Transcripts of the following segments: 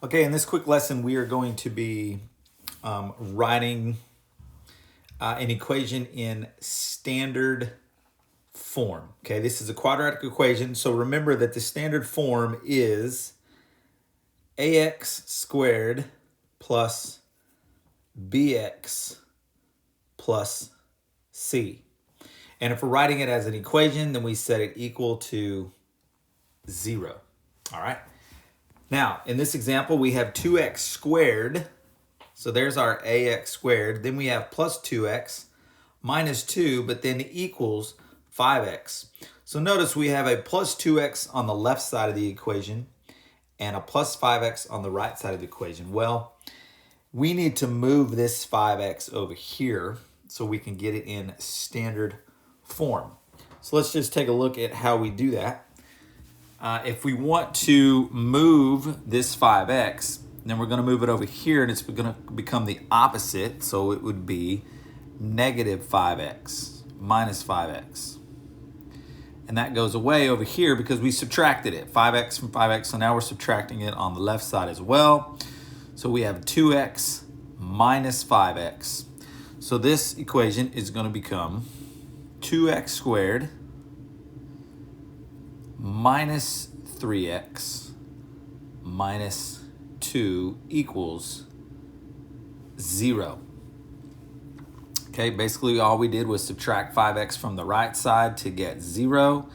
Okay, in this quick lesson, we are going to be writing an equation in standard form. Okay, this is a quadratic equation, so remember that the standard form is ax squared plus bx plus c. And if we're writing it as an equation, then we set it equal to 0. All right. Now, in this example, we have 2x squared. So there's our ax squared. Then we have plus 2x minus 2, but then equals 5x. So notice we have a plus 2x on the left side of the equation and a plus 5x on the right side of the equation. Well, we need to move this 5x over here so we can get it in standard form. So let's just take a look at how we do that. If we want to move this 5x, then we're going to move it over here and it's going to become the opposite. So it would be negative 5x minus 5x. And that goes away over here because we subtracted it. 5x from 5x, so now we're subtracting it on the left side as well. So we have 2x minus 5x. So this equation is going to become 2x squared minus 3x minus 2 equals 0. Okay, basically all we did was subtract 5x from the right side to get 0,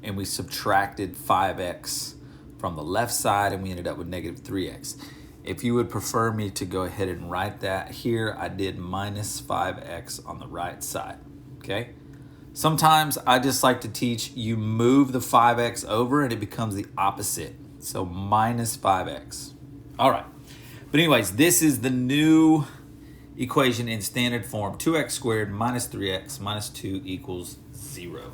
and we subtracted 5x from the left side and we ended up with negative 3x. If you would prefer me to go ahead and write that here, I did minus 5x on the right side, okay? Sometimes I just like to teach you move the 5x over and it becomes the opposite. So minus 5x. All right. But anyways, this is the new equation in standard form. 2x squared minus 3x minus 2 equals 0.